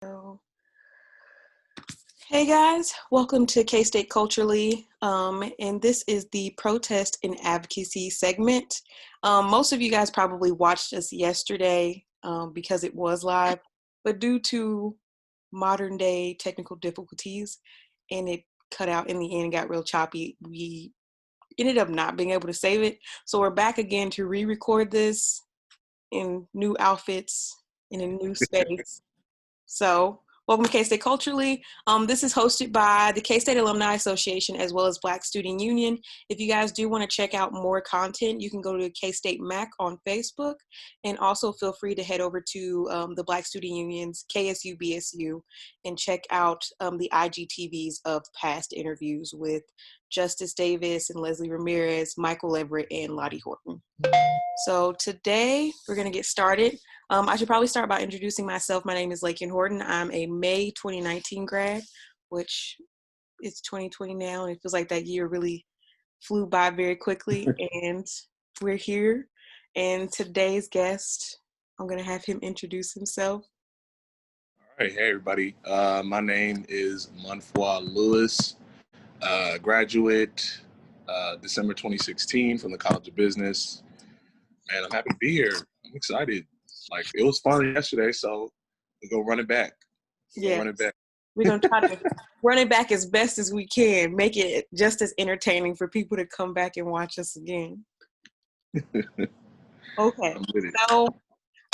So, hey guys, welcome to KState Culturally, and this is the protest and advocacy segment. Most of you guys probably watched us yesterday because it was live, but due to modern day technical difficulties and it cut out in the end and got real choppy, we ended up not being able to save it. So we're back again to re-record this in new outfits in a new space. So, welcome to KState Culturally. This is hosted by the KState Alumni Association as well as Black Student Union. If you guys do want to check out more content, you can go to KState Mac on Facebook, and also feel free to head over to the Black Student Union's KSU BSU and check out the IGTVs of past interviews with Justice Davis and Leslie Ramirez, Michael Everett, and Lottie Horton. So today we're going to get started. I should probably start by introducing myself. My name is Laken Horton. I'm a May 2019 grad, which it's 2020 now, and it feels like that year really flew by very quickly. And we're here. And today's guest, I'm going to have him introduce himself. All right, hey everybody. My name is Muenfua Lewis, graduate December 2016 from the College of Business. And I'm happy to be here. I'm excited. Like, it was fun yesterday, so we're going to run it back. We're going to try to run it back as best as we can, make it just as entertaining for people to come back and watch us again. Okay, so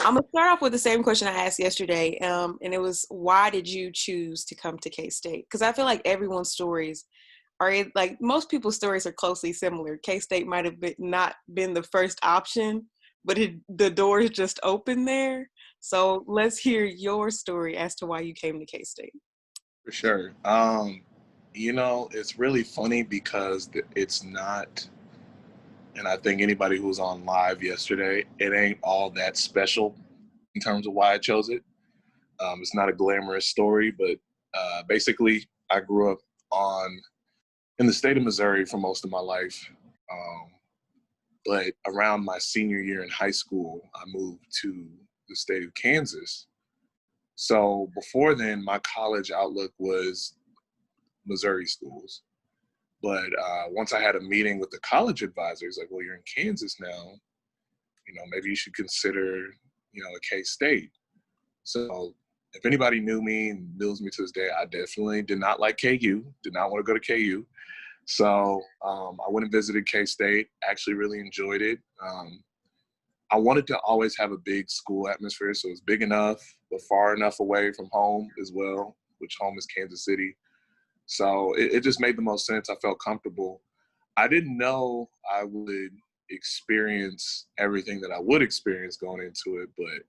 I'm going to start off with the same question I asked yesterday, and it was, why did you choose to come to KState? Because I feel like everyone's stories are, like, most people's stories are closely similar. KState might have not been the first option, but the doors just opened there. So let's hear your story as to why you came to KState. For sure. It's really funny because it's not, and I think anybody who was on live yesterday, it ain't all that special in terms of why I chose it. It's not a glamorous story, but basically I grew up in the state of Missouri for most of my life. But around my senior year in high school, I moved to the state of Kansas. So before then, my college outlook was Missouri schools. But once I had a meeting with the college advisor, he's like, well, you're in Kansas now. Maybe you should consider, a KState. So if anybody knew me and knows me to this day, I definitely did not like KU, did not want to go to KU. So I went and visited KState, actually really enjoyed it. I wanted to always have a big school atmosphere, so it was big enough, but far enough away from home as well, which home is Kansas City. So it just made the most sense. I felt comfortable. I didn't know I would experience everything that I would experience going into it, but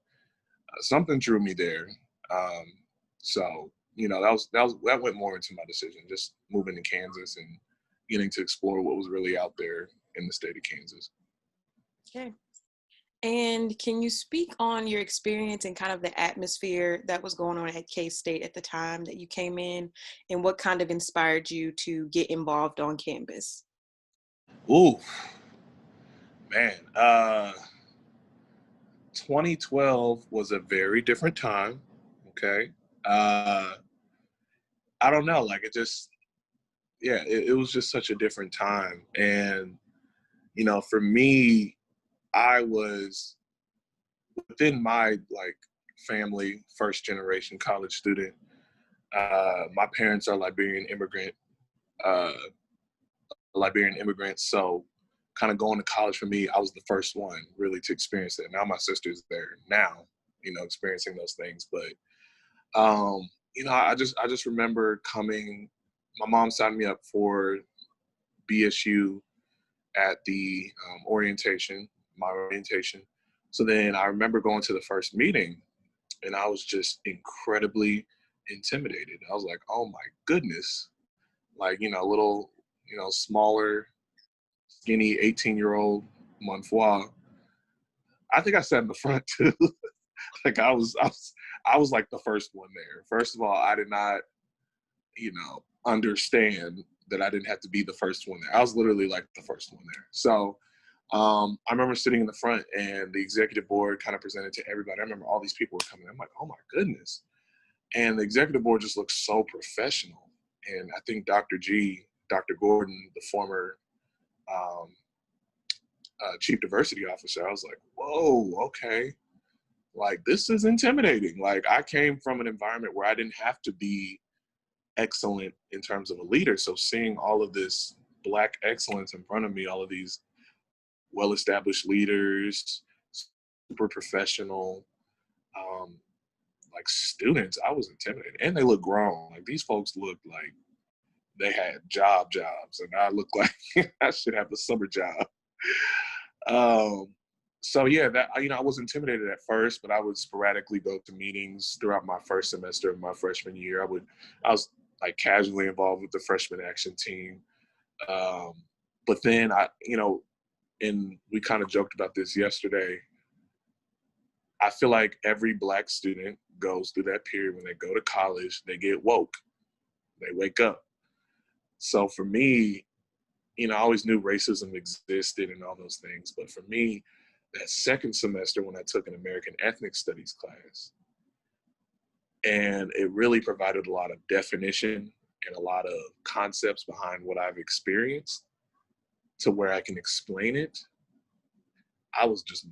something drew me there. So that went more into my decision, just moving to Kansas and getting to explore what was really out there in the state of Kansas. Okay. And can you speak on your experience and kind of the atmosphere that was going on at KState at the time that you came in, and what kind of inspired you to get involved on campus? Ooh, man. 2012 was a very different time, okay? I don't know, like it was just such a different time. And, for me, I was within my family, first generation college student. My parents are Liberian immigrants. So kind of going to college for me, I was the first one really to experience it. Now my sister's there now, experiencing those things. But, I just remember coming, my mom signed me up for BSU at the my orientation. So then I remember going to the first meeting, and I was just incredibly intimidated. I was like, oh my goodness, little, smaller, skinny 18-year-old Muenfua. I think I sat in the front too. I was like the first one there. First of all, I did not, understand that I didn't have to be the first one there. I was literally like the first one there. So I remember sitting in the front, and the executive board kind of presented to everybody. I remember all these people were coming. I'm like, oh my goodness. And the executive board just looks so professional. And I think Dr. Gordon, the former um, chief diversity officer, I was like, whoa, okay. Like, this is intimidating. Like, I came from an environment where I didn't have to be excellent in terms of a leader. So seeing all of this Black excellence in front of me, all of these well-established leaders, super professional, like students, I was intimidated. And they look grown. Like, these folks looked like they had jobs, and I look like I should have a summer job. So yeah, that, I was intimidated at first, but I would sporadically go to meetings throughout my first semester of my freshman year. I was like casually involved with the freshman action team. But then and we kind of joked about this yesterday. I feel like every Black student goes through that period when they go to college, they get woke, they wake up. So for me, I always knew racism existed and all those things. But for me, that second semester when I took an American Ethnic Studies class, and it really provided a lot of definition and a lot of concepts behind what I've experienced to where I can explain it,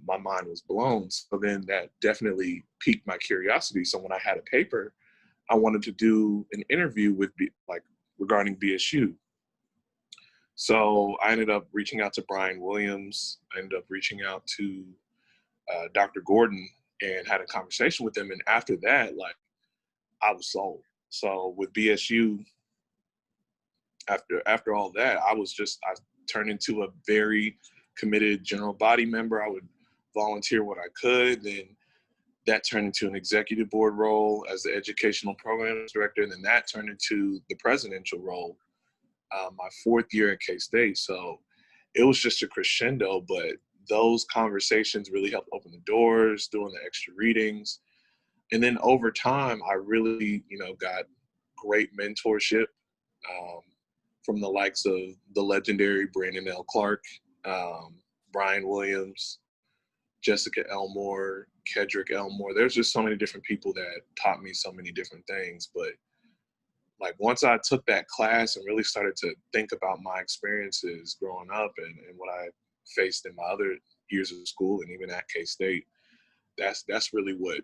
my mind was blown. So then that definitely piqued my curiosity. So when I had a paper, I wanted to do an interview regarding BSU. So I ended up reaching out to Brian Williams. I ended up reaching out to Dr. Gordon and had a conversation with him. And after that, like, I was sold. So with BSU, after all that, I turned into a very committed general body member. I would volunteer what I could. Then that turned into an executive board role as the educational programs director. And then that turned into the presidential role my fourth year at KState. So it was just a crescendo, but those conversations really helped open the doors, doing the extra readings. And then over time, I really, got great mentorship from the likes of the legendary Brandon L. Clark, Brian Williams, Jessica Elmore, Kedrick Elmore. There's just so many different people that taught me so many different things. But like, once I took that class and really started to think about my experiences growing up and what I faced in my other years of school and even at KState, that's really what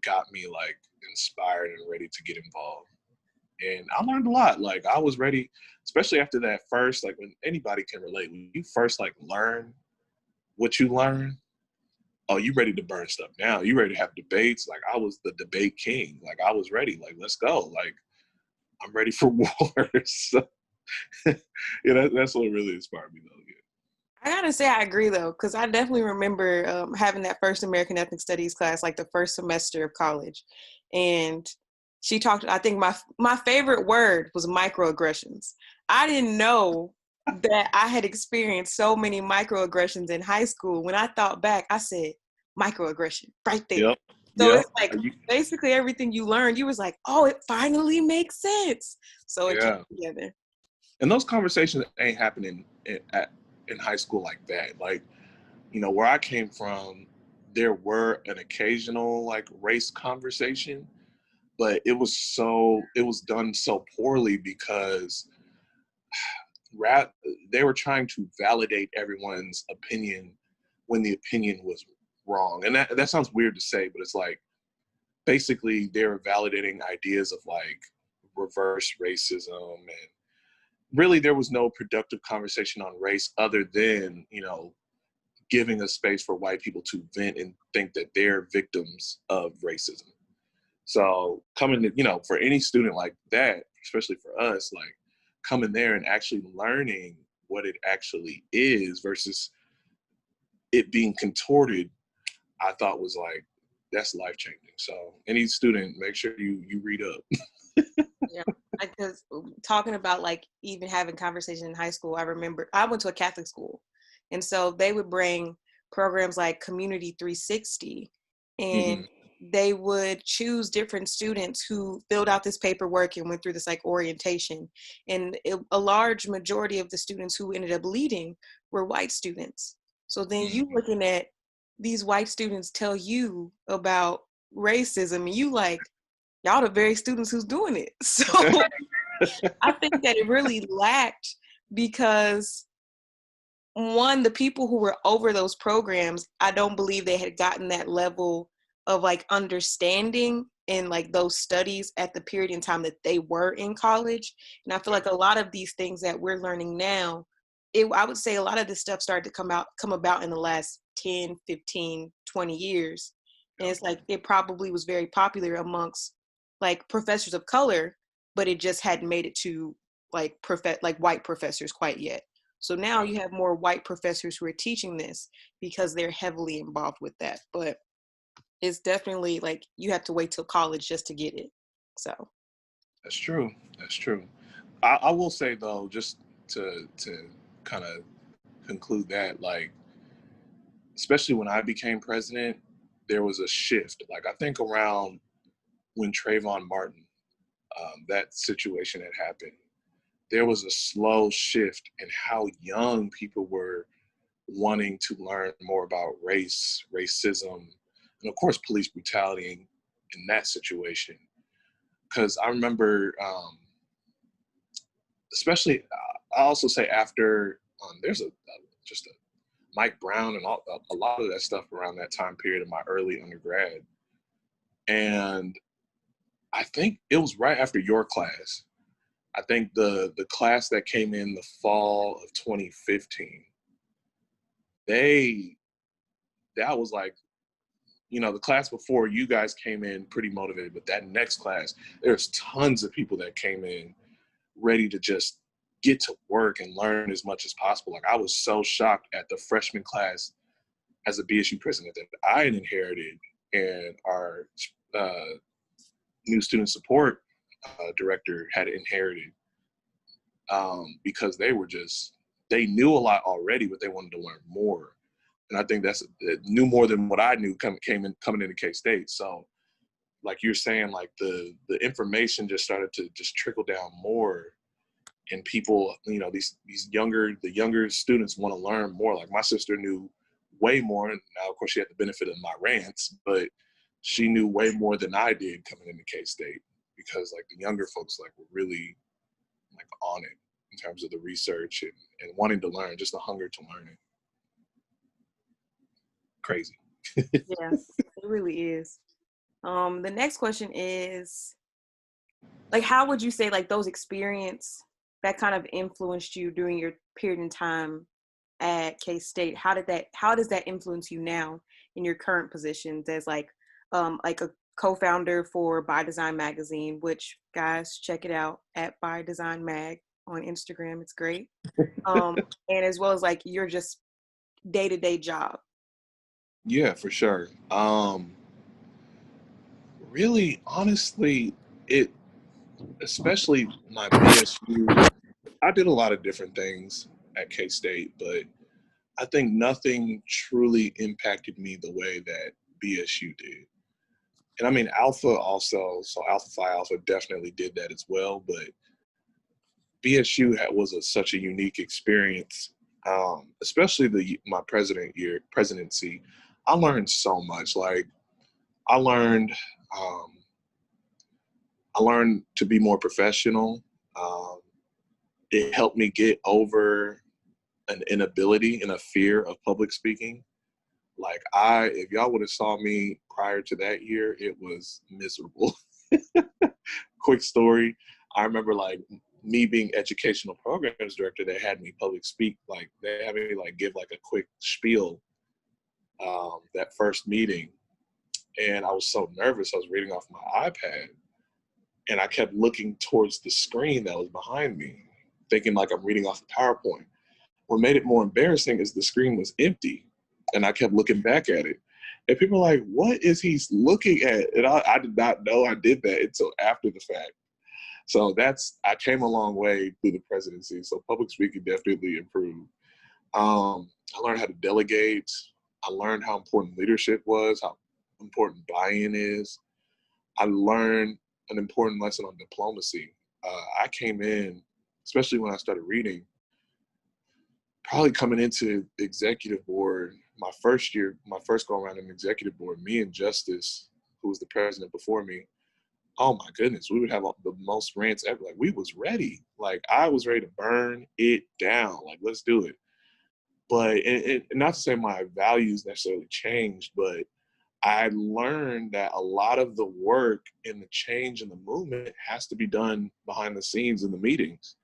got me like inspired and ready to get involved. And I learned a lot. Like, I was ready, especially after that first, like, when anybody can relate, when you first like learn what you learn, oh, you ready to burn stuff down. You ready to have debates. Like, I was the debate king. Like, I was ready. Like, let's go. Like, I'm ready for war. So, that's what really inspired me, though. Yeah. I gotta say I agree though, because I definitely remember having that first American Ethnic Studies class, like the first semester of college, and she talked. I think my favorite word was microaggressions. I didn't know that I had experienced so many microaggressions in high school. When I thought back, I said microaggression right there. Yep. So Yep. it's like basically everything you learned, you was like, oh, it finally makes sense. So it came together. And those conversations ain't happening in high school like that. Like, where I came from, there were an occasional like race conversation, but it was done so poorly because they were trying to validate everyone's opinion when the opinion was wrong. And that sounds weird to say, but it's like, basically they were validating ideas of like reverse racism, and really there was no productive conversation on race other than, giving a space for white people to vent and think that they're victims of racism. So coming to, for any student like that, especially for us, like coming there and actually learning what it actually is versus it being contorted, I thought was like, that's life-changing. So any student, make sure you read up. Yeah, because talking about like even having conversation in high school, I remember I went to a Catholic school, and so they would bring programs like Community 360, and they would choose different students who filled out this paperwork and went through this like orientation, and a large majority of the students who ended up leading were white students. So then you looking at these white students tell you about racism, and you like, y'all the very students who's doing it. So I think that it really lacked because one, the people who were over those programs, I don't believe they had gotten that level of like understanding in like those studies at the period in time that they were in college. And I feel like a lot of these things that we're learning now, I would say a lot of this stuff started to come about in the last 10, 15, 20 years. And it's like, it probably was very popular amongst like professors of color, but it just hadn't made it to like white professors quite yet. So now you have more white professors who are teaching this because they're heavily involved with that. But it's definitely like you have to wait till college just to get it. So That's true. That's true. I will say though, just to kind of conclude that, like, especially when I became president, there was a shift. Like I think around when Trayvon Martin, that situation had happened, there was a slow shift in how young people were wanting to learn more about race, racism, and of course, police brutality in that situation. Because I remember, especially, I also say after, there's just a Mike Brown and a lot of that stuff around that time period in my early undergrad. And I think it was right after your class. I think the class that came in the fall of 2015, that was like, the class before you guys came in pretty motivated, but that next class, there's tons of people that came in ready to just get to work and learn as much as possible. Like I was so shocked at the freshman class as a BSU president that I had inherited, and our new student support director had inherited, because they knew a lot already, but they wanted to learn more. And I think knew more than what I knew coming into KState. So like you're saying, like the information just started to just trickle down more, and people, the younger students want to learn more. Like my sister knew way more. And now of course she had the benefit of my rants, but she knew way more than I did coming into K-State, because like the younger folks like were really like on it in terms of the research and wanting to learn, just the hunger to learn it. Crazy. yeah, it really is. The next question is like, how would you say like those experience that kind of influenced you during your period in time at K-State? How does that influence you now in your current positions as like a co-founder for By Design magazine, which guys check it out at By Design Mag on Instagram. It's great. And as well as like your just day-to-day job. Yeah, for sure. Really, honestly, especially my BSU, I did a lot of different things at K-State, but I think nothing truly impacted me the way that BSU did. And I mean, Alpha also, so Alpha Phi Alpha definitely did that as well, but BSU was such a unique experience, especially my presidency. I learned so much. Like I learned, um, I learned to be more professional. Um, it helped me get over an inability and a fear of public speaking. Like if y'all would have saw me prior to that year, it was miserable. Quick story. I remember like me being educational programs director, they had me public speak, like they had me like give like a quick spiel, that first meeting. And I was so nervous. I was reading off my iPad and I kept looking towards the screen that was behind me, thinking like I'm reading off a PowerPoint. What made it more embarrassing is the screen was empty and I kept looking back at it. And people were like, what is he looking at? And I did not know I did that until after the fact. So I came a long way through the presidency. So public speaking definitely improved. I learned how to delegate. I learned how important leadership was, how important buy-in is. I learned an important lesson on diplomacy. I came in, especially when I started reading, probably coming into the executive board, my first go around in the executive board, me and Justice, who was the president before me, oh my goodness, we would have the most rants ever. Like, we was ready. Like, I was ready to burn it down. Like, let's do it. But and not to say my values necessarily changed, but I learned that a lot of the work and the change in the movement has to be done behind the scenes in the meetings.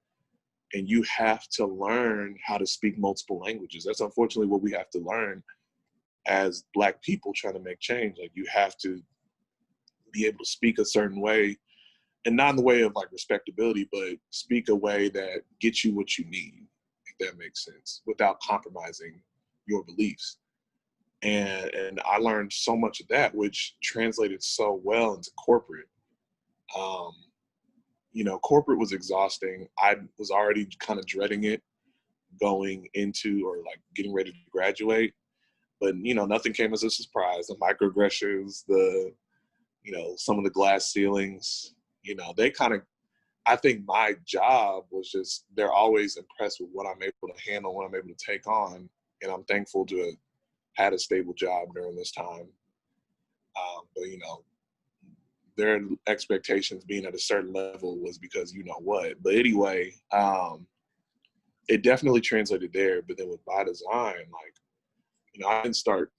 And you have to learn how to speak multiple languages. That's unfortunately what we have to learn as Black people trying to make change. Like, you have to be able to speak a certain way, and not in the way of like respectability, but speak a way that gets you what you need, if that makes sense, without compromising your beliefs. And I learned so much of that, which translated so well into corporate. Um, corporate was exhausting. I was already kind of dreading it going into, or like getting ready to graduate, but nothing came as a surprise. The microaggressions, some of the glass ceilings, they kind of, I think my job was just, they're always impressed with what I'm able to handle, what I'm able to take on. And I'm thankful to have had a stable job during this time. But their expectations being at a certain level was because what. But anyway, it definitely translated there. But then with By Design, I didn't start,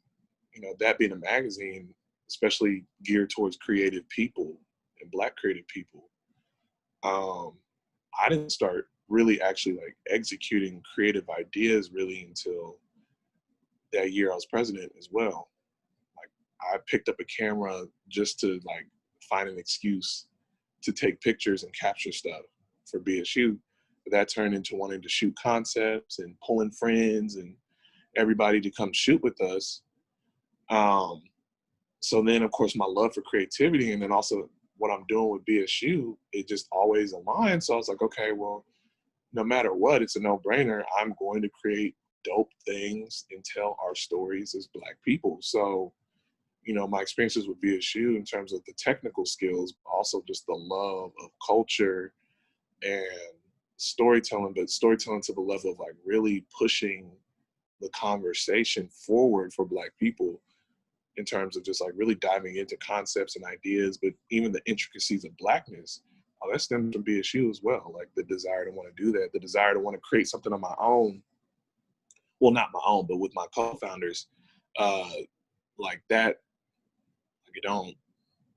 that being a magazine, especially geared towards creative people and Black creative people. I didn't start really actually like executing creative ideas really until that year I was president as well. Like, I picked up a camera just to like find an excuse to take pictures and capture stuff for BSU. But that turned into wanting to shoot concepts and pulling friends and everybody to come shoot with us. So then, of course, my love for creativity, and then also what I'm doing with BSU, it just always aligned. So I was like, okay, well, no matter what, it's a no-brainer. I'm going to create dope things and tell our stories as Black people. So, my experiences with BSU in terms of the technical skills, also just the love of culture and storytelling, but storytelling to the level of like really pushing the conversation forward for Black people in terms of just like really diving into concepts and ideas, but even the intricacies of Blackness, that stems from BSU as well. Like the desire to want to do that, the desire to want to create something on my own. Well, not my own, but with my co-founders, like that,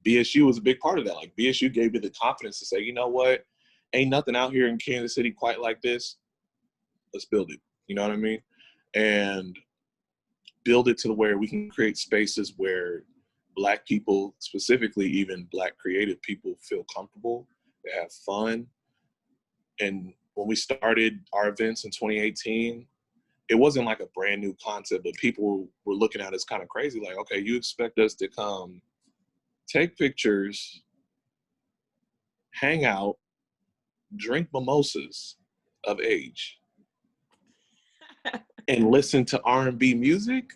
BSU was a big part of that. Like BSU gave me the confidence to say, you know what, ain't nothing out here in Kansas City quite like this. Let's build it. You know what I mean? And build it to where we can create spaces where Black people, specifically even Black creative people, feel comfortable, they have fun. And when we started our events in 2018, it wasn't like a brand new concept, but people were looking at us kind of crazy. Like, okay, you expect us to come take pictures, hang out, drink mimosas of age, and listen to R&B music?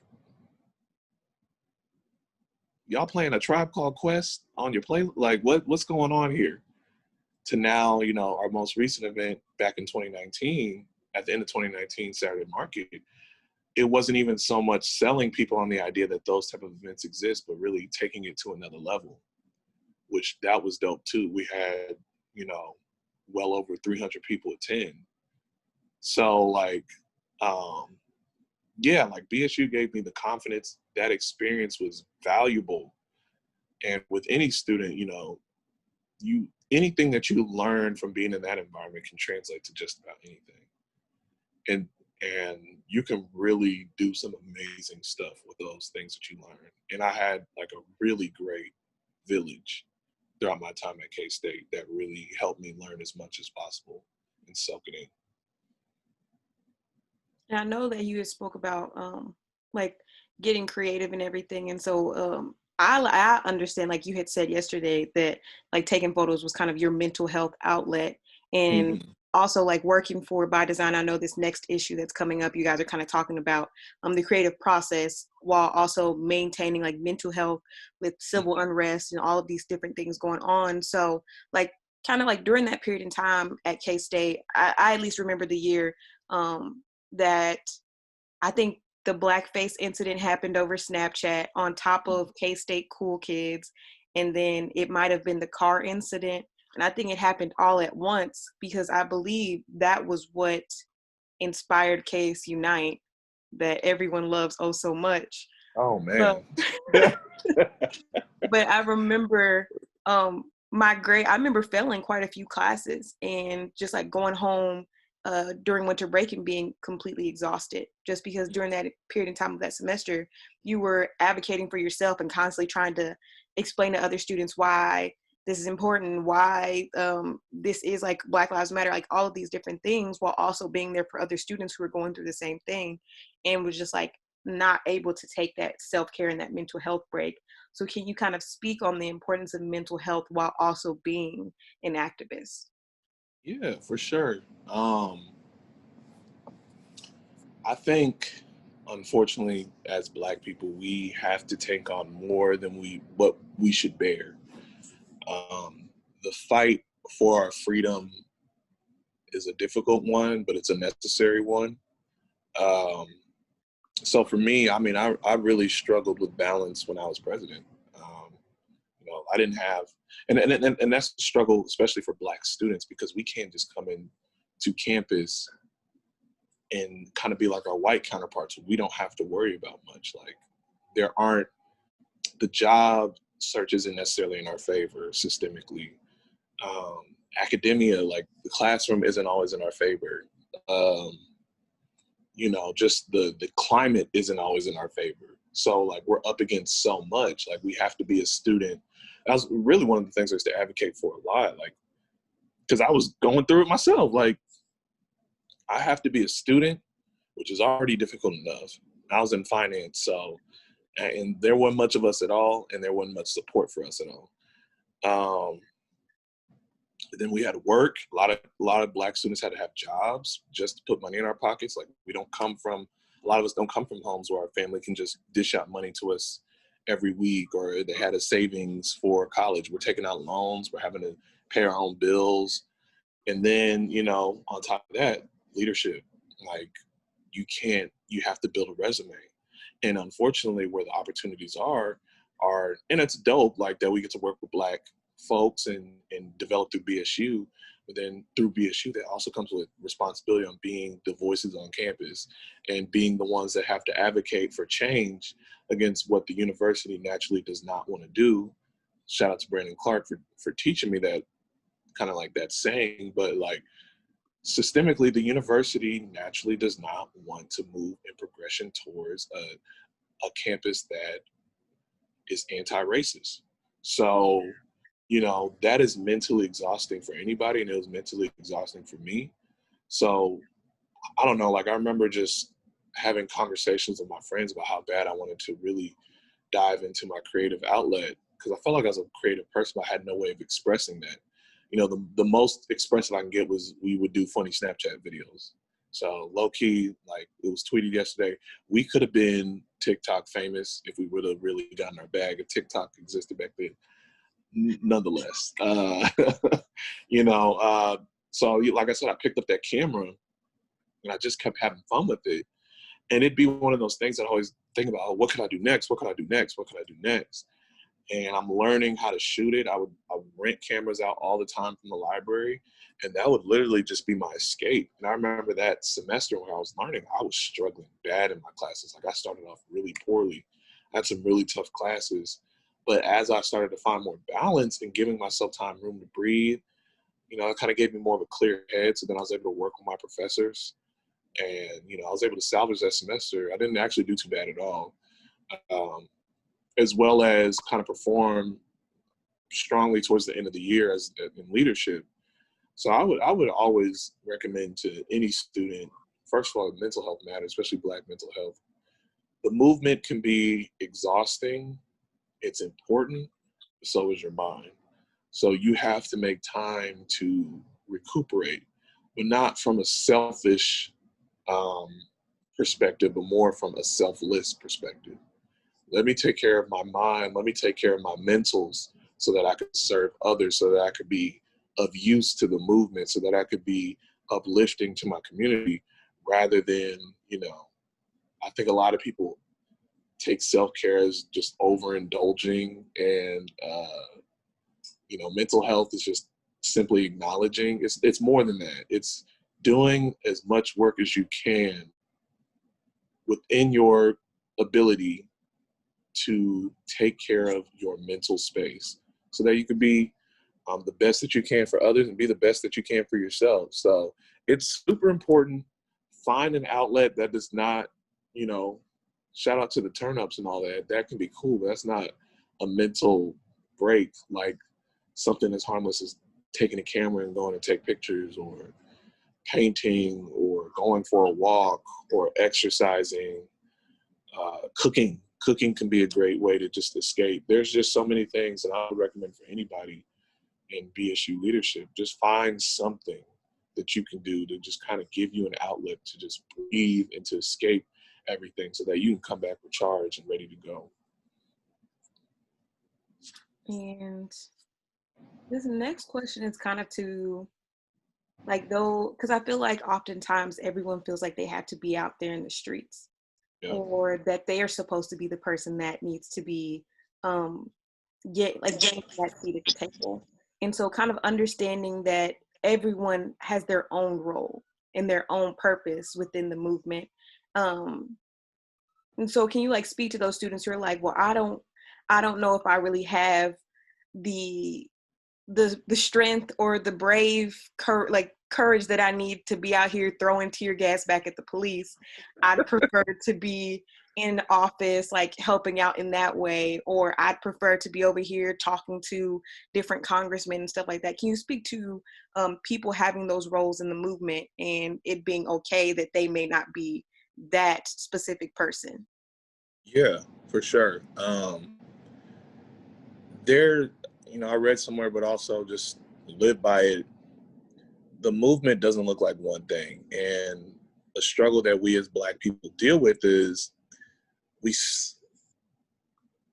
Y'all playing a Tribe Called Quest on your play? Like, what's going on here? To now, our most recent event back in 2019, at the end of 2019, Saturday Market, it wasn't even so much selling people on the idea that those type of events exist, but really taking it to another level, which that was dope too. We had, well over 300 people attend. So like, yeah, like BSU gave me the confidence. That experience was valuable. And with any student, anything that you learn from being in that environment can translate to just about anything. And you can really do some amazing stuff with those things that you learn. And I had like a really great village throughout my time at KState that really helped me learn as much as possible and soak it in. And I know that you had spoke about like getting creative and everything, and so I understand, like you had said yesterday, that like taking photos was kind of your mental health outlet, and Mm-hmm. also like working for By Design. I know this next issue that's coming up, you guys are kind of talking about the creative process while also maintaining like mental health with civil unrest and all of these different things going on. So like kind of like during that period in time at K-State, I at least remember the year that I think the blackface incident happened over Snapchat on top of K-State Cool Kids. and then it might have been the car incident. And I think it happened all at once because I believe that was what inspired KS Unite, that everyone loves oh so much. Oh But man. but I remember I remember failing quite a few classes and just like going home during winter break and being completely exhausted, just because during that period in time of that semester, you were advocating for yourself and constantly trying to explain to other students why this is important, why this is like Black Lives Matter, like all of these different things, while also being there for other students who are going through the same thing, and was just like not able to take that self-care and that mental health break. So can you kind of speak on the importance of mental health while also being an activist? Yeah, for sure. I think, unfortunately, as Black people, we have to take on more than what we should bear. The fight for our freedom is a difficult one, but it's a necessary one. Um, so for me, I mean, I really struggled with balance when I was president. I didn't have, and that's the struggle, especially for Black students, because we can't just come in to campus and kind of be like our white counterparts. We don't have to worry about much. Like the job search isn't necessarily in our favor systemically. Academia, like the classroom isn't always in our favor. Just the climate isn't always in our favor. So like we're up against so much. Like we have to be a student. That was really one of the things I used to advocate for a lot. Like, because I was going through it myself. Like I have to be a student, which is already difficult enough. I was in finance, and there wasn't much of us at all, and there wasn't much support for us at all. Then we had to work. A lot of Black students had to have jobs just to put money in our pockets. Like a lot of us don't come from homes where our family can just dish out money to us every week, or they had a savings for college. We're taking out loans. We're having to pay our own bills. And then, on top of that, leadership. Like you have to build a resume. And unfortunately, where the opportunities are, and it's dope, like that we get to work with Black folks and develop through BSU, but then through BSU, that also comes with responsibility on being the voices on campus and being the ones that have to advocate for change against what the university naturally does not want to do. Shout out to Brandon Clark for teaching me that, kind of like that saying, but like systemically, the university naturally does not want to move in progression towards a campus that is anti-racist. So, that is mentally exhausting for anybody, and it was mentally exhausting for me. So, I don't know, like I remember just having conversations with my friends about how bad I wanted to really dive into my creative outlet, because I felt like I was a creative person, but I had no way of expressing that. The most expressive I can get was we would do funny Snapchat videos. So low key, like it was tweeted yesterday, we could have been TikTok famous if we would have really gotten our bag if TikTok existed back then. Nonetheless, so like I said, I picked up that camera and I just kept having fun with it. And it'd be one of those things that I always think about, oh, what can I do next? What can I do next? What can I do next? And I'm learning how to shoot it. I would rent cameras out all the time from the library, and that would literally just be my escape. And I remember that semester when I was learning, I was struggling bad in my classes. Like I started off really poorly. I had some really tough classes. But as I started to find more balance and giving myself time, room to breathe, it kind of gave me more of a clear head. So then I was able to work with my professors, and, I was able to salvage that semester. I didn't actually do too bad at all. As well as kind of perform strongly towards the end of the year in leadership. So I would always recommend to any student, first of all, mental health matters, especially Black mental health. The movement can be exhausting. It's important. So is your mind. So you have to make time to recuperate, but not from a selfish perspective, but more from a selfless perspective. Let me take care of my mind. Let me take care of my mentals so that I could serve others, so that I could be of use to the movement, so that I could be uplifting to my community rather than, I think a lot of people take self-care as just overindulging, and mental health is just simply acknowledging. It's more than that. It's doing as much work as you can within your ability to take care of your mental space so that you can be the best that you can for others and be the best that you can for yourself. So it's super important. Find an outlet that does not, shout out to the turn-ups and all that. That can be cool, but that's not a mental break like something as harmless as taking a camera and going to take pictures, or painting, or going for a walk, or exercising, cooking. Cooking can be a great way to just escape. There's just so many things that I would recommend for anybody in BSU leadership. Just find something that you can do to just kind of give you an outlet to just breathe and to escape everything so that you can come back recharged and ready to go. And this next question is kind of to, because I feel like oftentimes everyone feels like they have to be out there in the streets, or that they are supposed to be the person that needs to be getting that seat at the table. And so kind of understanding that everyone has their own role and their own purpose within the movement. And so can you speak to those students who are like, well, I don't know if I really have the strength or the brave courage that I need to be out here throwing tear gas back at the police. I'd prefer to be in office, helping out in that way, or I'd prefer to be over here talking to different congressmen and stuff like that. Can you speak to people having those roles in the movement and it being okay that they may not be that specific person? Yeah, for sure. I read somewhere, but also just live by it. The movement doesn't look like one thing. And a struggle that we as Black people deal with is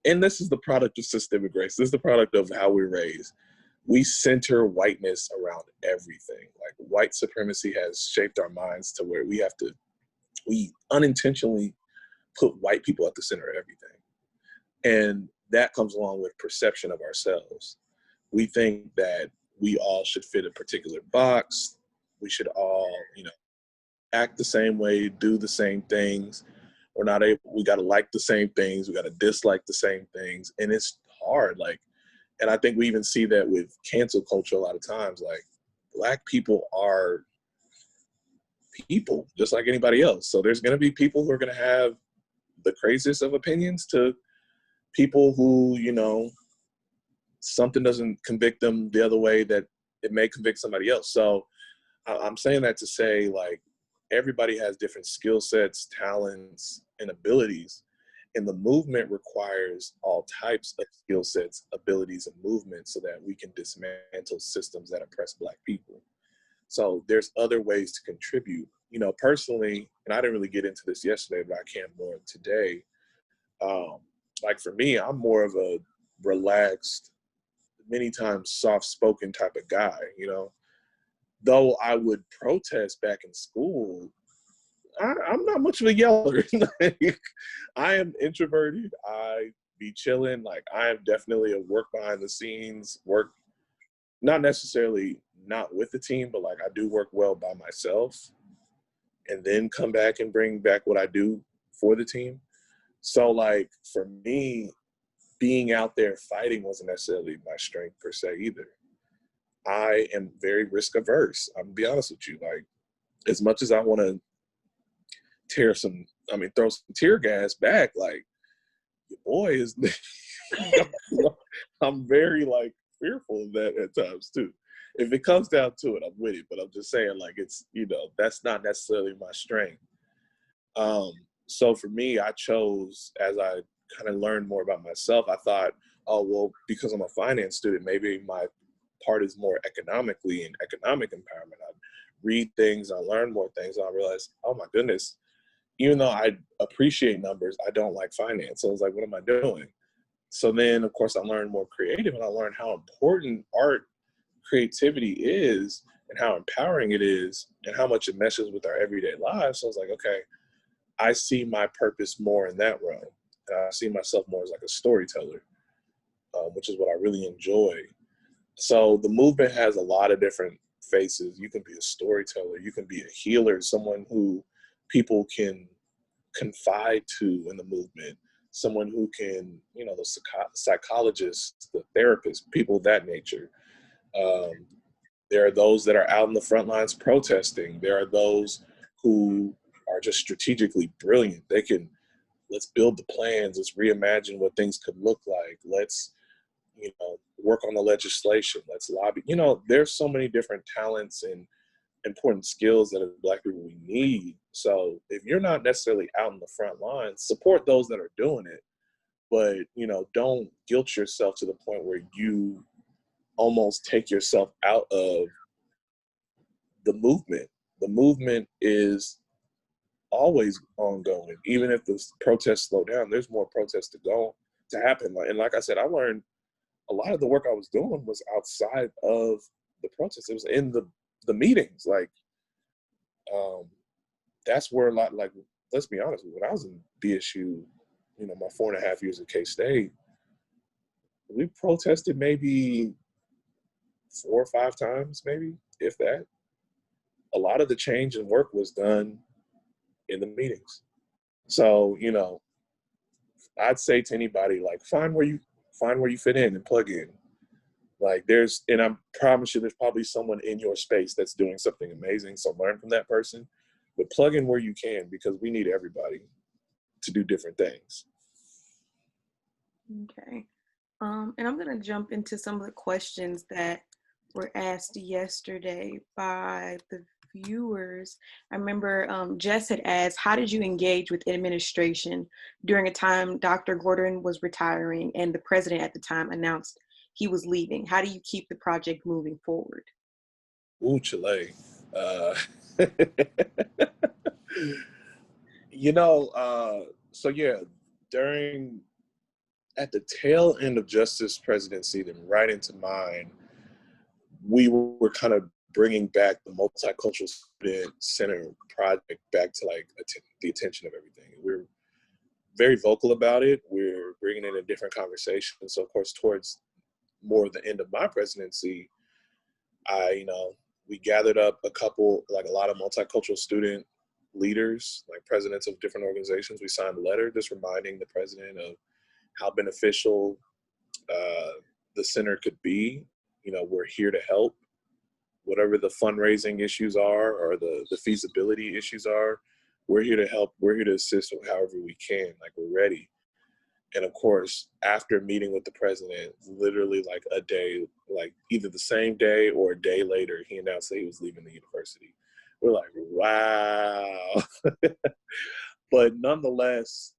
and this is the product of systemic race. This is the product of how we're raised. We center whiteness around everything. White supremacy has shaped our minds to where we unintentionally put white people at the center of everything. And that comes along with perception of ourselves. We think that we all should fit a particular box. We should all, act the same way, do the same things. We got to like the same things. We got to dislike the same things. And it's hard. And I think we even see that with cancel culture a lot of times. Black people are people just like anybody else. So there's going to be people who are going to have the craziest of opinions to people who, something doesn't convict them the other way that it may convict somebody else. So I'm saying that to say, everybody has different skill sets, talents, and abilities. And the movement requires all types of skill sets, abilities, and movements so that we can dismantle systems that oppress Black people. So there's other ways to contribute. Personally, and I didn't really get into this yesterday, but I can more today. For me, I'm more of a relaxed, many times soft-spoken type of guy, Though I would protest back in school, I'm not much of a yeller. I am introverted. I be chilling. I am definitely a work behind the scenes, work, not necessarily not with the team, but I do work well by myself and then come back and bring back what I do for the team. So for me, being out there fighting wasn't necessarily my strength per se either. I am very risk averse. I'm gonna be honest with you. As much as I want to throw some tear gas back, your boy is, I'm very fearful of that at times too. If it comes down to it, I'm with it, but I'm just saying it's, that's not necessarily my strength. So for me, I chose, as I kind of learned more about myself, I thought, oh, well, because I'm a finance student, maybe my part is more economically and economic empowerment. I read things, I learn more things, and I realized, oh my goodness, even though I appreciate numbers, I don't like finance. So I was like, what am I doing? So then, of course, I learned more creative, and I learned how important art, creativity is, and how empowering it is, and how much it meshes with our everyday lives. So I was like, okay, I see my purpose more in that realm. And I see myself more as like a storyteller, which is what I really enjoy. So the movement has a lot of different faces. You can be a storyteller, you can be a healer, someone who people can confide to in the movement, someone who can, you know, the psychologists, the therapists, people of that nature. Um, there are those that are out in the front lines protesting. There are those who are just strategically brilliant. They can, let's build the plans, let's reimagine what things could look like. Let's, you know, work on the legislation. Let's lobby. You know, there's so many different talents and important skills that as Black people we need. So if you're not necessarily out in the front lines, support those that are doing it. But, you know, don't guilt yourself to the point where you almost take yourself out of the movement. The movement is always ongoing. Even if the protests slow down, there's more protests to happen. And like I said, I learned a lot of the work I was doing was outside of the protests. It was in the meetings. Like, that's where a lot, like, let's be honest, when I was in BSU, you know, my 4.5 years at KState, we protested maybe 4 or 5 times, maybe, if that. A lot of the change and work was done in the meetings. So, you know, I'd say to anybody, like, find where you fit in and plug in. Like, and I promise you, there's probably someone in your space that's doing something amazing. So learn from that person, but plug in where you can, because we need everybody to do different things. Okay. And I'm going to jump into some of the questions that were asked yesterday by the viewers. I remember Jess had asked, how did you engage with administration during a time Dr. Gordon was retiring and the president at the time announced he was leaving? How do you keep the project moving forward? Ooh, Chile. You know, so yeah, at the tail end of Justice's presidency, then right into mine, we were kind of bringing back the Multicultural Student Center project back to like the attention of everything. We're very vocal about it. We're bringing in a different conversation. So of course, towards more the end of my presidency, we gathered up a lot of multicultural student leaders, like presidents of different organizations. We signed a letter just reminding the president of how beneficial the center could be. You know, we're here to help. Whatever the fundraising issues are or the feasibility issues are, we're here to help. We're here to assist however we can. Like, we're ready. And of course, after meeting with the president, literally like a day, like either the same day or a day later, he announced that he was leaving the university. We're like, wow. But nonetheless,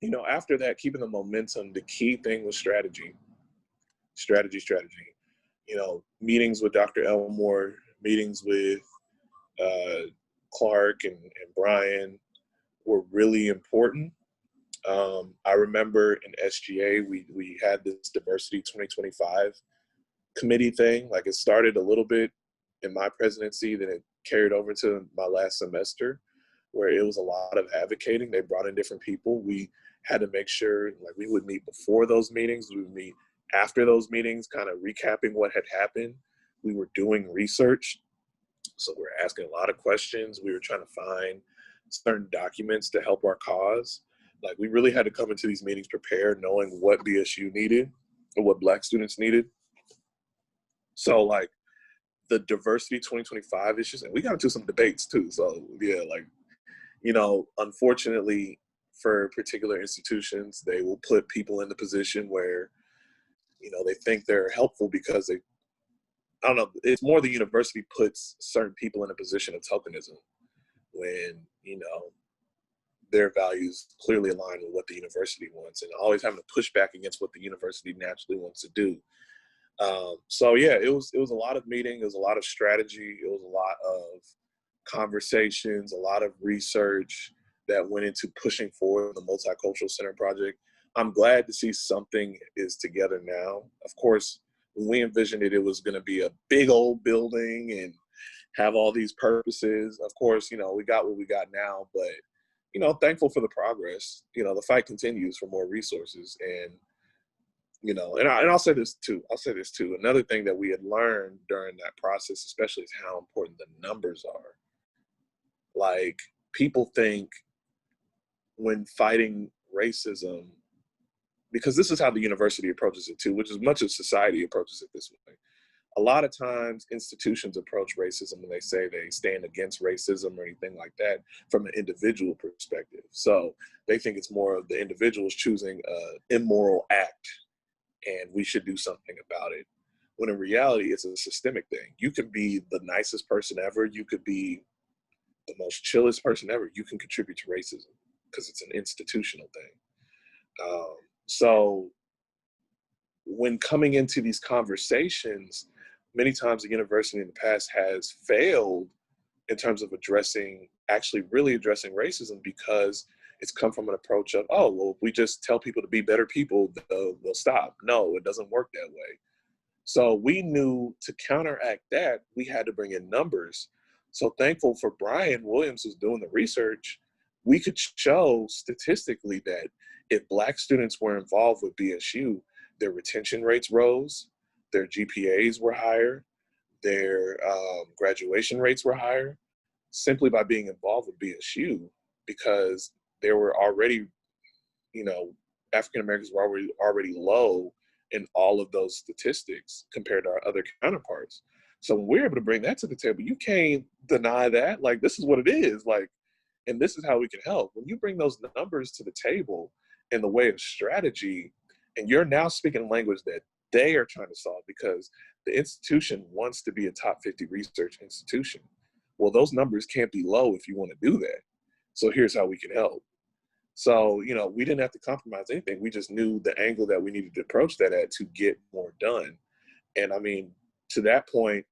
you know, after that, keeping the momentum, the key thing was strategy. You know, meetings with Dr. Elmore, meetings with Clark and Brian were really important. I remember in SGA, we had this Diversity 2025 committee thing. Like, it started a little bit in my presidency, then it carried over to my last semester, where it was a lot of advocating. They brought in different people. We had to make sure, like, we would meet before those meetings, we would meet after those meetings, kind of recapping what had happened. We were doing research, so we were asking a lot of questions. We were trying to find certain documents to help our cause. Like, we really had to come into these meetings prepared, knowing what BSU needed or what Black students needed. So, like, the Diversity 2025 issues, and we got into some debates too. So, yeah, like, you know, unfortunately for particular institutions, they will put people in the position where, you know, they think they're helpful because I don't know, it's more the university puts certain people in a position of tokenism when, you know, their values clearly align with what the university wants, and always having to push back against what the university naturally wants to do. So yeah, it was a lot of meeting, it was a lot of strategy, it was a lot of conversations, a lot of research that went into pushing forward the Multicultural Center project. I'm glad to see something is together now. Of course, when we envisioned it, it was going to be a big old building and have all these purposes. Of course, you know, we got what we got now, but thankful for the progress. The fight continues for more resources. And, I'll say this too. Another thing that we had learned during that process, especially, is how important the numbers are. Like, people think when fighting racism, because this is how the university approaches it too, which is much of society approaches it this way. A lot of times institutions approach racism when they say they stand against racism or anything like that from an individual perspective. So they think it's more of the individuals choosing an immoral act and we should do something about it. When in reality, it's a systemic thing. You can be the nicest person ever. You could be the most chillest person ever. You can contribute to racism because it's an institutional thing. So when coming into these conversations, many times the university in the past has failed in terms of really addressing racism, because it's come from an approach of, oh, well, if we just tell people to be better people, they'll stop. No, it doesn't work that way. So we knew to counteract that, we had to bring in numbers. So thankful for Brian Williams, who's doing the research. We could show statistically that if Black students were involved with BSU, their retention rates rose, their GPAs were higher, their graduation rates were higher, simply by being involved with BSU, because there were already, African Americans were already low in all of those statistics compared to our other counterparts. So when we're able to bring that to the table, you can't deny that. Like, this is what it is. Like, and this is how we can help. When you bring those numbers to the table in the way of strategy, and you're now speaking a language that they are trying to solve, because the institution wants to be a top 50 research institution. Well, those numbers can't be low if you want to do that. So here's how we can help. So, we didn't have to compromise anything. We just knew the angle that we needed to approach that at to get more done. And I mean, to that point,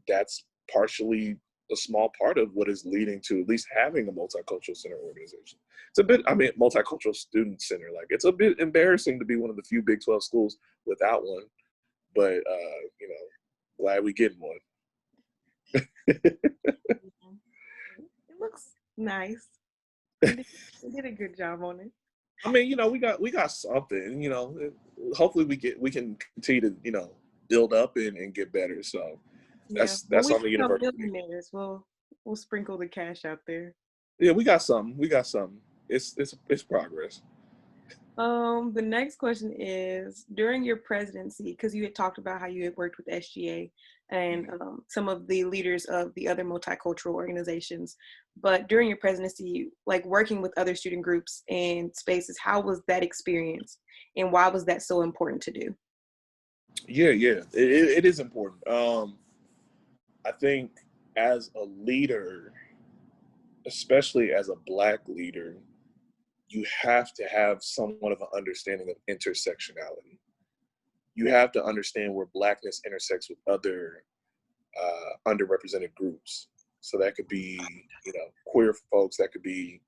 that's partially a small part of what is leading to at least having a multicultural center organization. Multicultural student center. Like, it's a bit embarrassing to be one of the few Big 12 schools without one, but, glad we getting one. It looks nice. You did a good job on it. I mean, we got something, hopefully we can continue to, build up and get better. So that's on the university. We'll sprinkle the cash out there. Yeah, we got something. It's progress. The next question is, during your presidency, because you had talked about how you had worked with SGA and some of the leaders of the other multicultural organizations, but during your presidency, like working with other student groups and spaces, how was that experience, and why was that so important to do? Yeah, it is important. I think as a leader, especially as a Black leader, you have to have somewhat of an understanding of intersectionality. You have to understand where Blackness intersects with other underrepresented groups. So that could be, queer folks, that could be,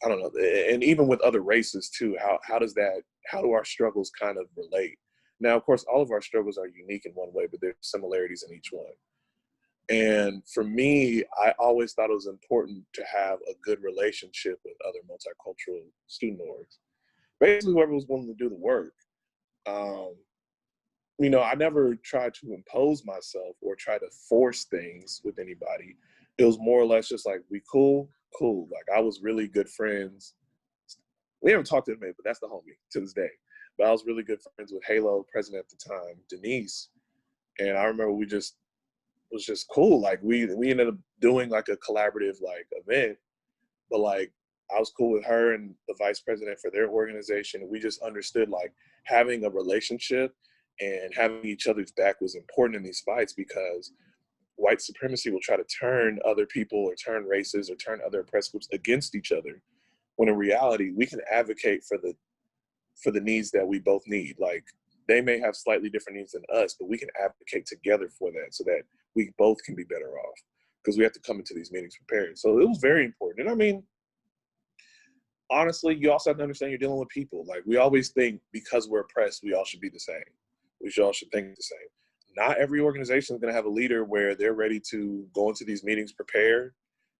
I don't know, and even with other races too. How do our struggles kind of relate? Now, of course, all of our struggles are unique in one way, but there's similarities in each one. And for me, I always thought it was important to have a good relationship with other multicultural student orgs. Basically, whoever was willing to do the work. I never tried to impose myself or try to force things with anybody. It was more or less just like, we cool. Like, I was really good friends. We haven't talked to him, but that's the homie to this day. But I was really good friends with Halo president at the time, Denise. And I remember we just was just cool. Like, we ended up doing like a collaborative like event, but like, I was cool with her and the vice president for their organization. We just understood like having a relationship and having each other's back was important in these fights, because white supremacy will try to turn other people or turn races or turn other oppressed groups against each other, when in reality, we can advocate for the needs that we both need. Like, they may have slightly different needs than us, but we can advocate together for that so that we both can be better off, because we have to come into these meetings prepared. So it was very important. And I mean, honestly, you also have to understand you're dealing with people. Like, we always think because we're oppressed, we all should be the same. We all should think the same. Not every organization is going to have a leader where they're ready to go into these meetings prepared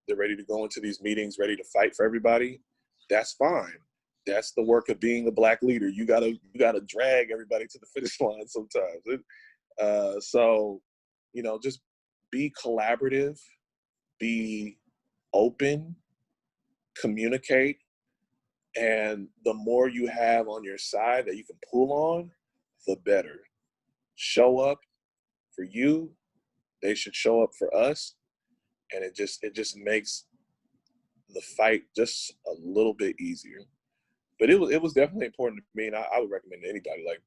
they're ready to go into these meetings, ready to fight for everybody. That's fine. That's the work of being a Black leader. You gotta drag everybody to the finish line sometimes. So, just be collaborative, be open, communicate, and the more you have on your side that you can pull on, the better. Show up for you. They should show up for us, and it just makes the fight just a little bit easier. But it was definitely important to me, and I would recommend to anybody, like,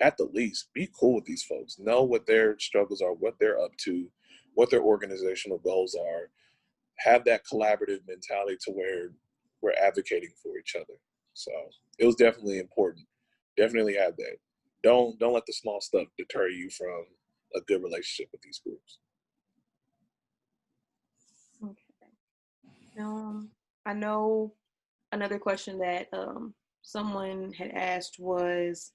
at the least, be cool with these folks. Know what their struggles are, what they're up to, what their organizational goals are. Have that collaborative mentality to where we're advocating for each other. So it was definitely important. Definitely have that. Don't let the small stuff deter you from a good relationship with these groups. Okay. I know another question that someone had asked was,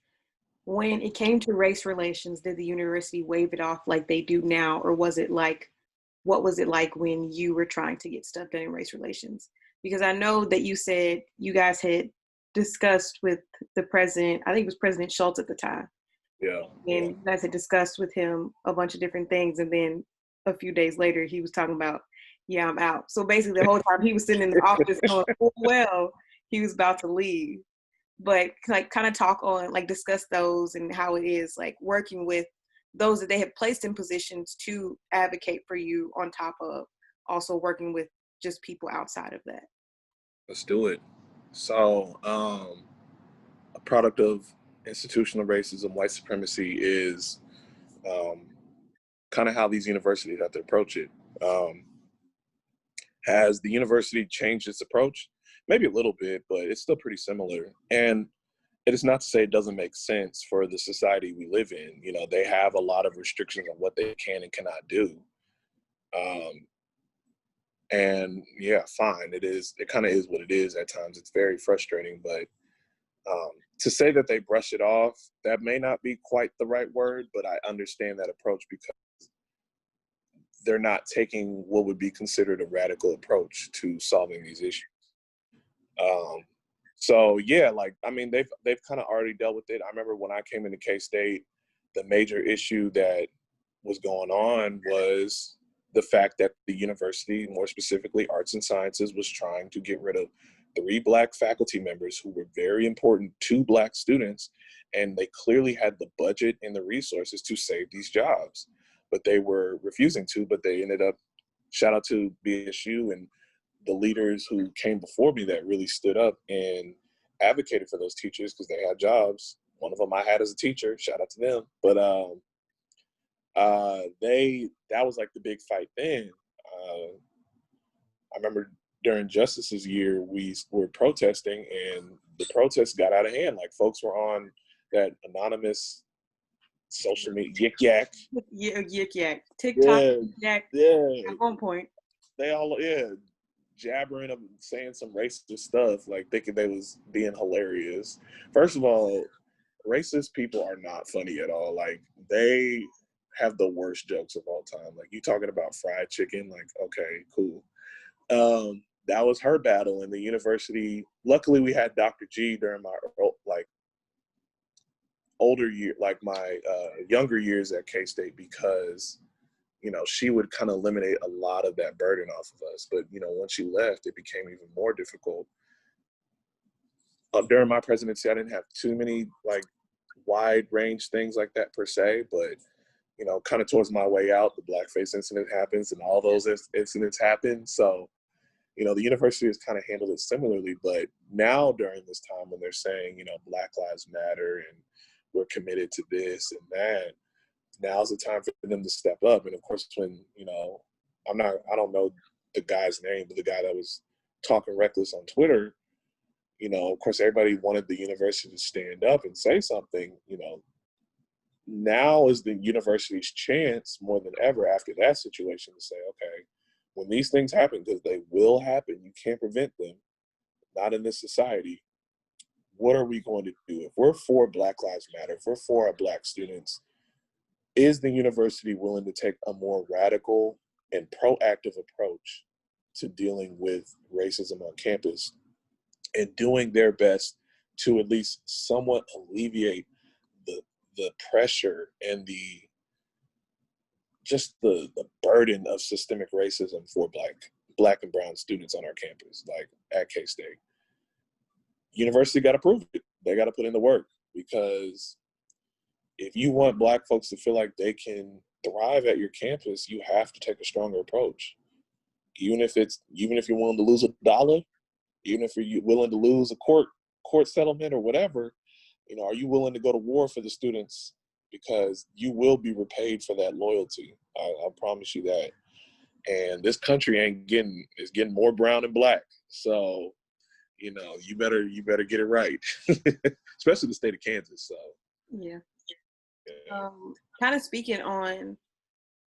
when it came to race relations, did the university wave it off like they do now, or was it like, what was it like when you were trying to get stuff done in race relations? Because I know that you said you guys had discussed with the president, I think it was President Schultz at the time. Yeah. And you guys had discussed with him a bunch of different things. And then a few days later, he was talking about, yeah, I'm out. So basically the whole time he was sitting in the office knowing full well he was about to leave. But like kind of talk on, like discuss those and how it is like working with those that they have placed in positions to advocate for you, on top of also working with just people outside of that. Let's do it. So, a product of institutional racism, white supremacy, is kind of how these universities have to approach it. Has the university changed its approach? Maybe a little bit, but it's still pretty similar. And it is not to say it doesn't make sense for the society we live in. They have a lot of restrictions on what they can and cannot do. And yeah, fine. It kind of is what it is at times. It's very frustrating, but to say that they brush it off, that may not be quite the right word, but I understand that approach because they're not taking what would be considered a radical approach to solving these issues. So yeah, they've kind of already dealt with it. I remember when I came into KState, the major issue that was going on was the fact that the university, more specifically Arts and Sciences, was trying to get rid of 3 Black faculty members who were very important to Black students, and they clearly had the budget and the resources to save these jobs, but they were refusing to. But they ended up, shout out to BSU and the leaders who came before me that really stood up and advocated for those teachers because they had jobs. One of them I had as a teacher, shout out to them. But that was like the big fight then. I remember during Justice's year, we were protesting and the protests got out of hand. Like, folks were on that anonymous social media, Yik Yak. Yeah, Yik Yak. TikTok, Yeah, Yak, yeah. at one point. They all, jabbering up and saying some racist stuff, like thinking they was being hilarious. First of all, racist people are not funny at all. Like, they have the worst jokes of all time. Like, you talking about fried chicken, like, okay, cool. That was her battle in the university. Luckily, we had Dr. G during my older year, my younger years at K-State, because she would kind of eliminate a lot of that burden off of us. But once she left, it became even more difficult. During my presidency, I didn't have too many wide range things like that per se, but kind of towards my way out, the blackface incident happens and all those incidents happen. So the university has kind of handled it similarly. But now during this time when they're saying, Black Lives Matter and we're committed to this and that, now's the time for them to step up. And of course, when, I don't know the guy's name, but the guy that was talking reckless on Twitter, of course, everybody wanted the university to stand up and say something. Now is the university's chance more than ever after that situation to say, okay, when these things happen, because they will happen, you can't prevent them, not in this society, what are we going to do? If we're for Black Lives Matter, if we're for our Black students, is the university willing to take a more radical and proactive approach to dealing with racism on campus and doing their best to at least somewhat alleviate the pressure and the burden of systemic racism for black and brown students on our campus, like at K-State. University got to prove it. They got to put in the work, because if you want Black folks to feel like they can thrive at your campus, you have to take a stronger approach. Even if you're willing to lose $1, even if you're willing to lose a court settlement or whatever, are you willing to go to war for the students? Because you will be repaid for that loyalty. I promise you that. And this country is getting more brown and Black. So, you better get it right, especially the state of Kansas. So yeah. Kind of speaking on,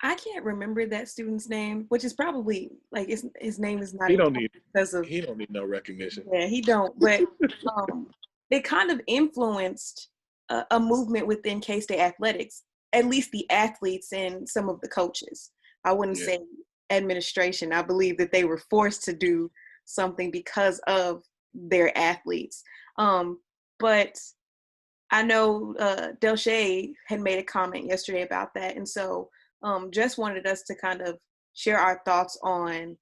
I can't remember that student's name, which is probably like his name is not. He don't need no recognition. Yeah, he don't. But it kind of influenced a movement within K-State athletics, at least the athletes and some of the coaches. I wouldn't say administration. I believe that they were forced to do something because of their athletes. But I know Delshay had made a comment yesterday about that. And so just wanted us to kind of share our thoughts on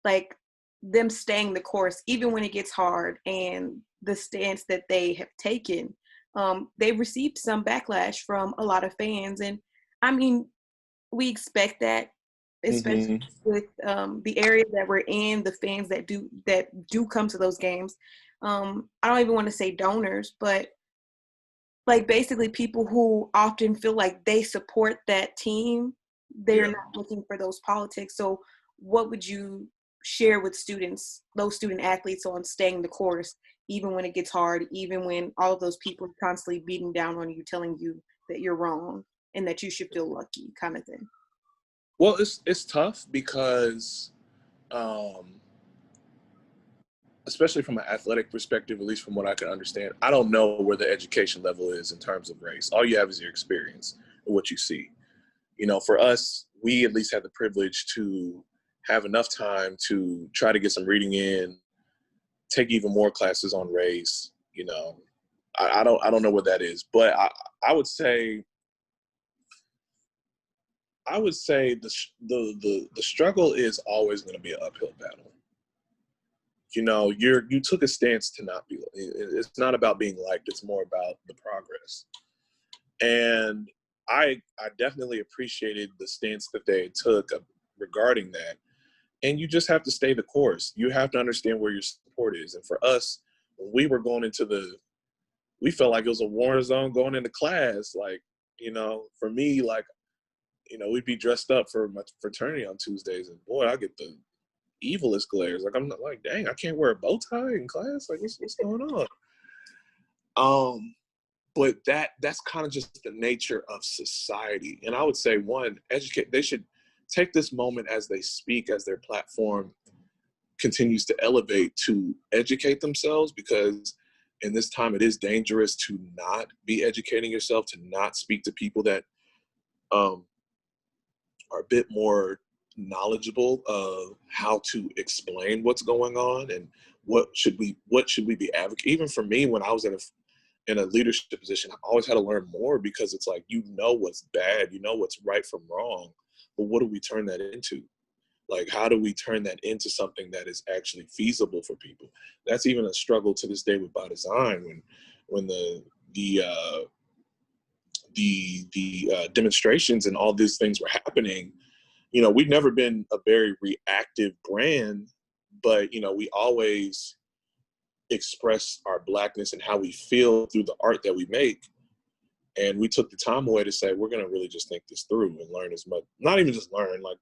like them staying the course, even when it gets hard, and the stance that they have taken. They've received some backlash from a lot of fans. And I mean, we expect that, especially with the area that we're in, the fans that do come to those games. I don't even want to say donors, but like basically people who often feel like they support that team. They're not looking for those politics. So what would you share with students, those student athletes, on staying the course, even when it gets hard, even when all of those people are constantly beating down on you, telling you that you're wrong and that you should feel lucky, kind of thing? Well, it's tough because, especially from an athletic perspective, at least from what I can understand, I don't know where the education level is in terms of race. All you have is your experience and what you see. For us, we at least have the privilege to have enough time to try to get some reading in, take even more classes on race. I don't know what that is, but I would say the struggle is always going to be an uphill battle. You took a stance to not be. It's not about being liked. It's more about the progress. And I definitely appreciated the stance that they took regarding that. And you just have to stay the course. You have to understand where your support is. And for us, when we were going we felt like it was a war zone going into class. Like, for me, like, we'd be dressed up for my fraternity on Tuesdays, and boy, I get the evilest glares. Like, I'm not like, dang, I can't wear a bow tie in class. Like, what's going on? But that's kind of just the nature of society. And I would say, one, they should take this moment as they speak, as their platform continues to elevate, to educate themselves, because in this time it is dangerous to not be educating yourself, to not speak to people that are a bit more knowledgeable of how to explain what's going on and what should we be advocating. Even for me, when I was in a leadership position, I always had to learn more, because it's like, what's bad, what's right from wrong, but what do we turn that into? Like, how do we turn that into something that is actually feasible for people? That's even a struggle to this day with By Design. When the demonstrations and all these things were happening, we've never been a very reactive brand, but we always express our Blackness and how we feel through the art that we make. And we took the time away to say, we're going to really just think this through and learn as much, not even just learn, like,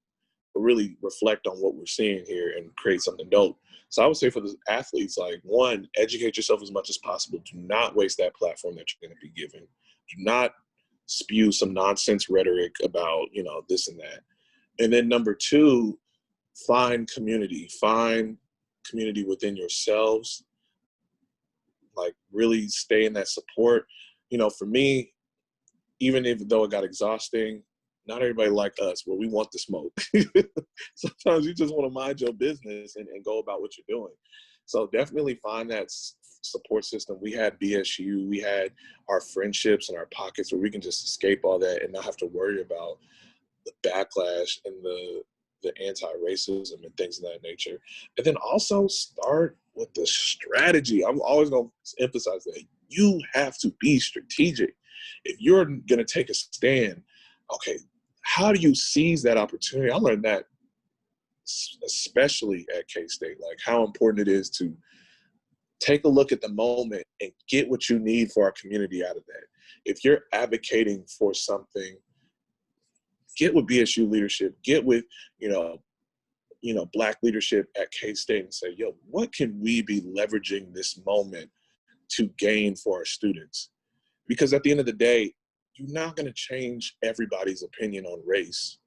but really reflect on what we're seeing here and create something dope. So I would say for the athletes, like, one, educate yourself as much as possible. Do not waste that platform that you're going to be given. Do not spew some nonsense rhetoric about, this and that. And then number two, find community within yourselves. Like, really stay in that support. For me, even though it got exhausting, not everybody like us, where we want the smoke. Sometimes you just want to mind your business and go about what you're doing. So definitely find that support system. We had BSU, we had our friendships and our pockets where we can just escape all that and not have to worry about the backlash and the anti-racism and things of that nature. And then also start with the strategy. I'm always going to emphasize that. You have to be strategic. If you're going to take a stand, okay, how do you seize that opportunity? I learned that especially at KState, like how important it is to take a look at the moment and get what you need for our community out of that. If you're advocating for something, get with BSU leadership, get with, Black leadership at KState and say, yo, what can we be leveraging this moment to gain for our students? Because at the end of the day, you're not going to change everybody's opinion on race,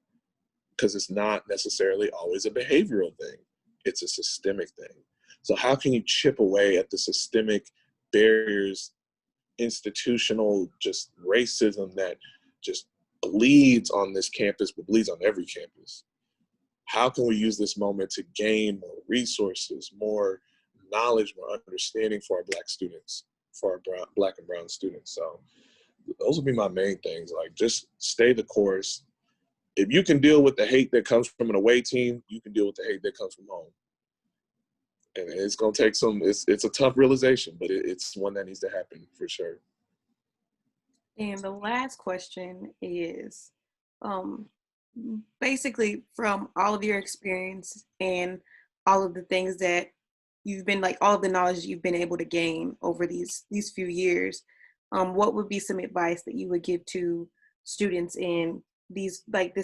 because it's not necessarily always a behavioral thing. It's a systemic thing. So how can you chip away at the systemic barriers, institutional just racism that just bleeds on this campus, but bleeds on every campus? How can we use this moment to gain more resources, more knowledge, more understanding for our Black students, for our Black and brown students? So those would be my main things. Like, just stay the course. If you can deal with the hate that comes from an away team, you can deal with the hate that comes from home. And it's going to take it's a tough realization, but it's one that needs to happen for sure. And the last question is, basically from all of your experience and all of the things that you've been, like all of the knowledge you've been able to gain over these few years, what would be some advice that you would give to students in this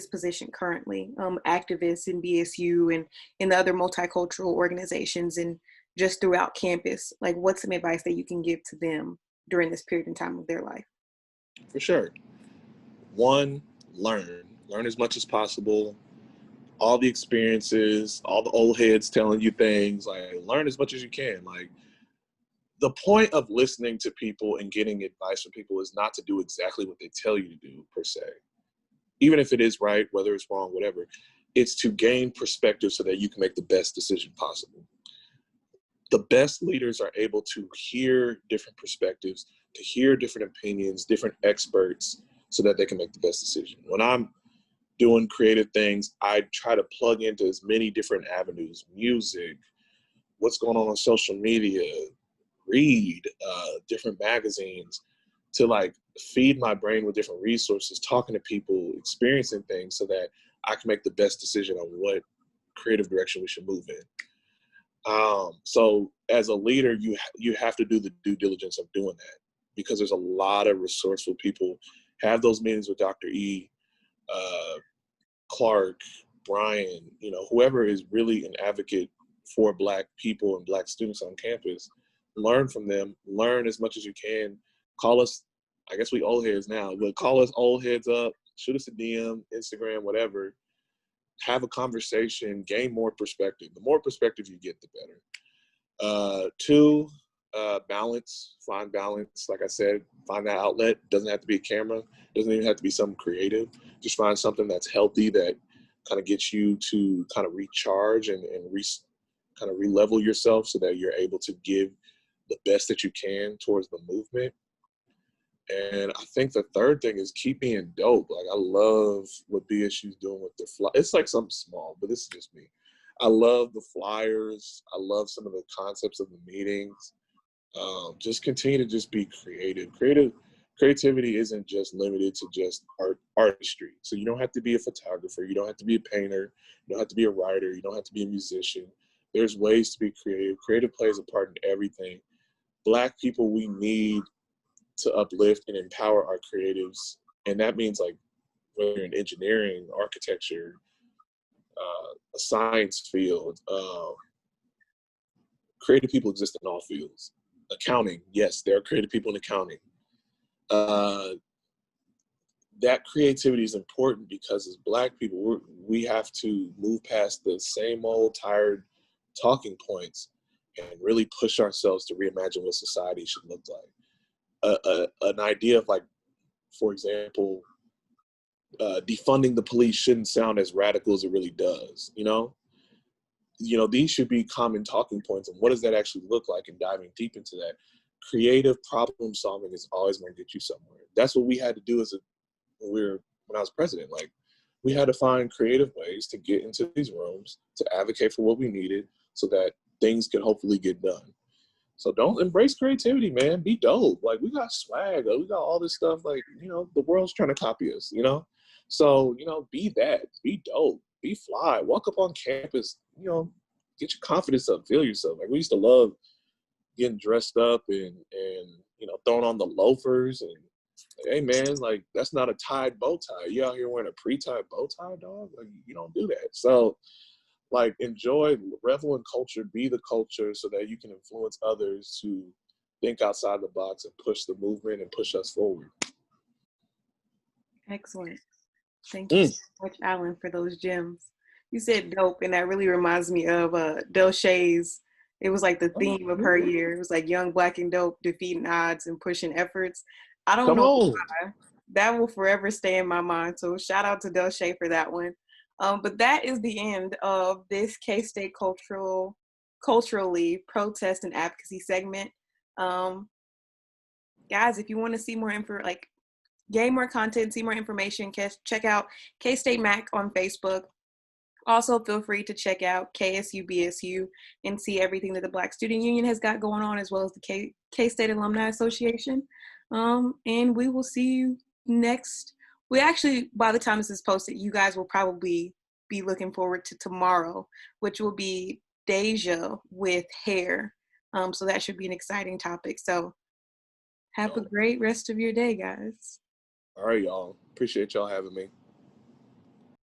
position currently, activists in BSU and in the other multicultural organizations and just throughout campus? Like, what's some advice that you can give to them during this period in time of their life? For sure. One, learn as much as possible. All the experiences, all the old heads telling you things, like, learn as much as you can. Like, the point of listening to people and getting advice from people is not to do exactly what they tell you to do, per se. Even if it is right, whether it's wrong, whatever, it's to gain perspective so that you can make the best decision possible. The best leaders are able to hear different perspectives, to hear different opinions, different experts, so that they can make the best decision. When I'm doing creative things, I try to plug into as many different avenues: music, what's going on social media, read different magazines, to like feed my brain with different resources, talking to people, experiencing things, so that I can make the best decision on what creative direction we should move in. So as a leader, you have to do the due diligence of doing that, because there's a lot of resourceful people. Have those meetings with Dr. E, Clark, Brian, whoever is really an advocate for Black people and Black students on campus. Learn from them, learn as much as you can. Call us, I guess we old heads now, but call us old heads up, shoot us a DM, Instagram, whatever. Have a conversation, gain more perspective. The more perspective you get, the better. Two, balance, find balance. Like I said, find that outlet. Doesn't have to be a camera. Doesn't even have to be something creative. Just find something that's healthy, that kind of gets you to kind of recharge and kind of re-level yourself, so that you're able to give the best that you can towards the movement. And I think the third thing is keep being dope. Like, I love what BSU's doing with the it's like something small, but this is just me. I love the flyers. I love some of the concepts of the meetings. Just continue to just be creative. Creativity isn't just limited to just artistry. So you don't have to be a photographer. You don't have to be a painter. You don't have to be a writer. You don't have to be a musician. There's ways to be creative. Creative plays a part in everything. Black people, we need to uplift and empower our creatives. And that means, like, whether you're in engineering, architecture, a science field, creative people exist in all fields. Accounting, yes, there are creative people in accounting. That creativity is important, because as Black people, we have to move past the same old tired talking points and really push ourselves to reimagine what society should look like. An idea of, like, for example, defunding the police shouldn't sound as radical as it really does. These should be common talking points. And what does that actually look like? And diving deep into that, creative problem solving is always going to get you somewhere. That's what we had to do when I was president. Like, we had to find creative ways to get into these rooms, to advocate for what we needed so that things could hopefully get done. So don't embrace creativity, man. Be dope. Like, we got swag. We got all this stuff. Like, the world's trying to copy us, So, be that. Be dope. Be fly. Walk up on campus, get your confidence up. Feel yourself. Like, we used to love getting dressed up and throwing on the loafers. And, hey, man, like, that's not a tied bow tie. You out here wearing a pre-tied bow tie, dog? Like, you don't do that. So, like, enjoy, revel in culture, be the culture so that you can influence others to think outside the box and push the movement and push us forward. Excellent. Thank you so much, Alan, for those gems. You said dope, and that really reminds me of Del Shay's. It was like the theme of her year. It was like young, black, and dope, defeating odds and pushing efforts. I don't know why. That will forever stay in my mind. So shout out to Del Shay for that one. But that is the end of this KState culturally protest and advocacy segment. Guys, if you want to see more info, gain more content, see more information, check out KState Mac on Facebook. Also, feel free to check out KSU BSU and see everything that the Black Student Union has got going on, as well as the KState Alumni Association. And we will see you next. We actually, by the time this is posted, you guys will probably be looking forward to tomorrow, which will be Deja with hair. So that should be an exciting topic. So have a great rest of your day, guys. All right, y'all. Appreciate y'all having me.